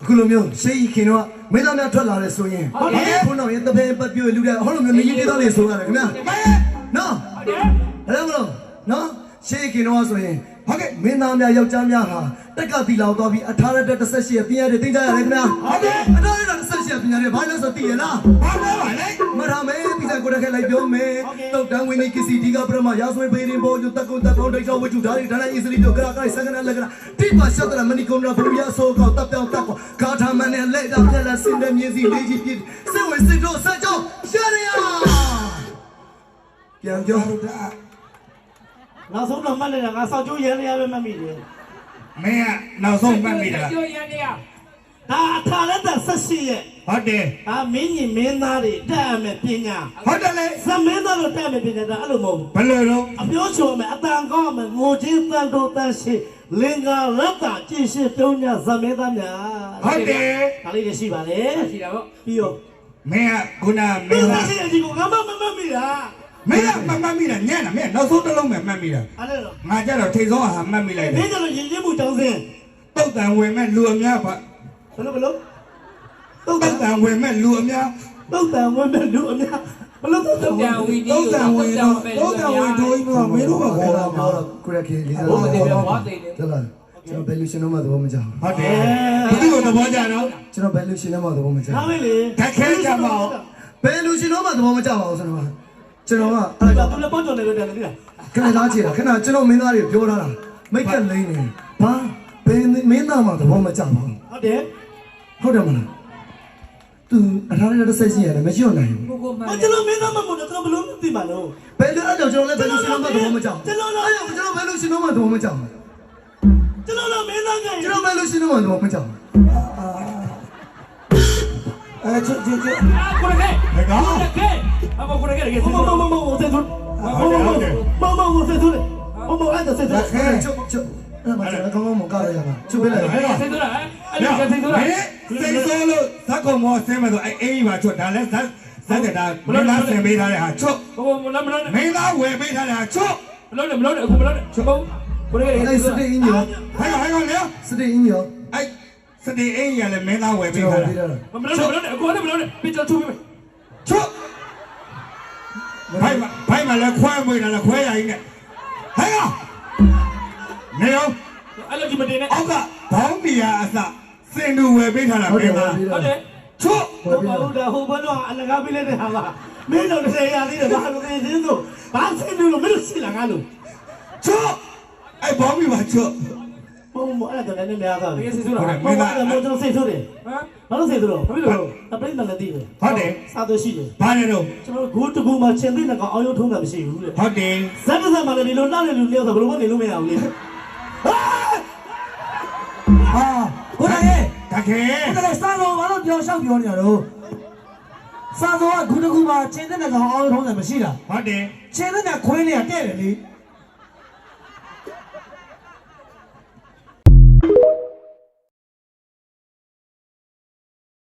ခုလိုမျိုးရှေးခင်တော့မင်းသားများထွက်လာတယ်ဆိုရင်ခုနောက်ရင်တပည့်ပတ်ပြည့်လူတဲ့ဟောလိုမျိုးနေကြီးသားလေးဆိုရတယ်ခင်ဗျာနော်အဲ့လိုမလို့နော်ရှေးခင်တော့ဆိုရင်ဟုတ်ကဲ့မင်းသားများယောက်ျားများဟာတက်ကတီလောင်သွားပြီးအထာရတဲ့18ရက်ပြင်ရတယ်တင်ကြရတယ်ခင်ဗျာဟုတ်ကဲ့အထာရတဲ့18ရက်ပြင်ရတယ်ဘာလို့ဆိုသိရလားဘာလို့ပါလဲမရမဲပြီးစားကိုရခဲလိုက်ပြောမယ်တုတ်တန်းဝင်းနေကစီဒီကပရမရာဆွေးပေရင်ဘောယူတက်ကွန်တက်ပေါင်းတိတ်တော်ဝချူဓာရီဓာတ်အီစလီတို့ကရကစကနလကတိပါရှတ်တရမနီကွန်ရာဘလူယာဆိုကောတပ်ပြောင်းတက်ကောဂါထာမန်နဲ့လက်တာပြက်လာစင်တဲ့မြင်းစီလေးကြီးပြည့်စေဝဲစစ်တို့ဆက်ကြောရှာရရပြန်ပြောနောက်ဆုံးတော့မှတ်လိုက်တာငါစောက်ကျိုးရန်ရပဲမှတ်မိတယ်မင်းကနောက်ဆုံးမှတ်မိတာကျိုးရန်ရဒါအထာရတ18ရဲ့ဟုတ်တယ်ဒါမင်းကြီးမင်းသားတွေတက်ရမယ်ပညာဟုတ်တယ်လေဇမင်းသားတို့တက်ရမယ်ပညာဒါအဲ့လိုမဟုတ်ဘူးဘယ်လိုတော့အပြောချိုမယ်အတန်ကောင်းမယ်ငိုချင်းတန်တို့တန်ရှိလင်္ကာရတ္တကြည်ရှိတုံးညဇမင်းသားများဟုတ်တယ်ဒါလေးတွေရှိပါလေရှိတာပေါ့ပြီးတော့မင်းကခုနမင်းသားရှိတဲ့ဒီကိုငါမမိတာမင်းကမှတ်မိတာညံ့တာမင်းနောက်ဆုံးတစ်လုံးပဲမှတ်မိတာအဲ့လိုငါကြတော့ထိတ်ဆုံးဟာမှတ်မိလိုက်တယ်မင်းကတော့ရင်ချင်းမှုတောင်းစင်းတုတ်တန်ဝင်မဲ့လူအများပါဘယ်လိုတုတ်တန်ဝင်မဲ့လူအများတုတ်တန်ဝင်မဲ့လူအများဘယ်လိုတုတ်တန်ဝင်တုတ်တန်ဝင်တော့တုတ်တန်ဝင်တို့ကြီးကမင်းတို့ကခေါ်တာမဟုတ်ကိုရခဲလေးဟုတ်တယ်ဗျာဘာသိတယ်ကျွန်တော်ဘယ်လိုရှင်တော့မှသဘောမကျဘူးဟုတ်တယ်ဘယ်သူ့ကိုသဘောကျတော့ကျွန်တော်ဘယ်လိုရှင်တော့မှသဘောမကျဘူးဒါပဲလေဓာတ်ခဲကြပါဦးဘယ်လိုရှင်တော့မှသဘောမကျပါဘူးဆိုတော့ကျွန်တော်ကအဲ့ဒါသူလည်းပေါင်းကြော်နေလို့တယ်လေခဏသားချေတာခဏကျွန်တော်မင်းသားတွေပြောထားတာမိတ်ကလိမ့်နေဘာဘယ်မင်းသားမှသဘောမကျပါဘူးဟုတ်တယ်ဟုတ်တယ်မလားသူအထာရတဲ့ဆက်ရှိရတယ်မရှိနိုင်ဘူးကျွန်တော်မင်းသားမမို့တော့ကျွန်တော်ဘယ်လိုသိမှာလို့ဘယ်လိုအဲ့ကြောင့်ကျွန်တော်လည်းဘယ်လိုရှင်တော့မှသဘောမကျဘူးကျွန်တော်လည်းကျွန်တော်ဘယ်လိုရှင်တော့မှသဘောမကျဘူးကျွန်တော်လည်းမင်းသားကကျွန်တော်ဘယ်လိုရှင်တော့မှသဘောမကျဘူးချစ်ကိုရခဲဟဲ့ကောင်အမကိုရခဲရေမဆက်သူမဆက်သူမအဲ့ဒါဆက်သူချုပ်အဲ့မှာကျွန်တော်ကောင်းကောင်းမကားရရမှာချုပ်ပေးလိုက်ဟဲ့ဆက်သူလားအဲ့ဒါဆက်သူလားစိတ်ဆိုးလို့ဇက်ကောင်မောဆင်းမဲ့ဆိုအေးပါချွတ်ဒါလည်းဇက်တာမင်းသားဆင်ပေးထားတဲ့ဟာချွတ်မလို့မင်းသားဝယ်ပေးထားတဲ့ဟာချွတ်မလို့အခုမလို့ချွတ်ကိုရခဲအဲ့စတေးအင်းရောဟဲ့လေစတေးအင်းရောအဲ့စတေးအင်းရလည်းမင်းသားဝယ်ပေးထားတာမလို့အခုလည်းမလို့ပြချူပေးချွတ်ဘိုင်မလည်းခွဲမွေးတာလည်းခွဲရည်နဲ့ဟဲ့နေရောအဲ့လိုဒီမတင်နဲ့အောက်ကဘောင်းမီယာအစစင်တူဝယ်ပေးထားတာမင်းသားဟုတ်တယ်ချွတ်ဟုတ်ဘလို့အလကားပေးလိုက်တဲ့ဟာကမင်းတို့တစ်ရသေးတယ်ဘာလို့နေသေးလို့ဘာစင်တူလို့မင်းရှိလာငါလို့ချွတ်အဲ့ဘောင်းမီပါချွတ်မအဲ့ဒါလည်းများတာပဲစိတ်ဆိုးတာမဟုတ်ပါဘူးကျွန်တော်စိတ်ဆိုးတယ်ဟမ်ဘာလို့စိတ်ဆိုးတော့ဘာဖြစ်လို့အပရိသတ်လည်းသိတယ်ဟုတ်တယ်စားတော့ရှိတယ်ဘာလဲတော့ကျွန်တော်ဂိုးတကူမှချင်းသိတဲ့ကောင်အောင်ရုံထုံးတာမရှိဘူးလေဟုတ်တယ်ဇက်ဇက်မှလည်းဒီလိုနှောက်နေလူလျောက်ဆိုဘယ်လိုမှနေလို့မရဘူးလေဟာကိုရရဲ့တကယ်ကိုရစားတော့ဘာလို့ပြောလျှောက်ပြောနေရတော့စားတော့ဂုတကူမှာချင်းတဲ့ကောင်အောင်ထုံးတယ်မရှိတာဟုတ်တယ်ချင်းတဲ့ခွင်းလေးကတဲ့တယ်လေ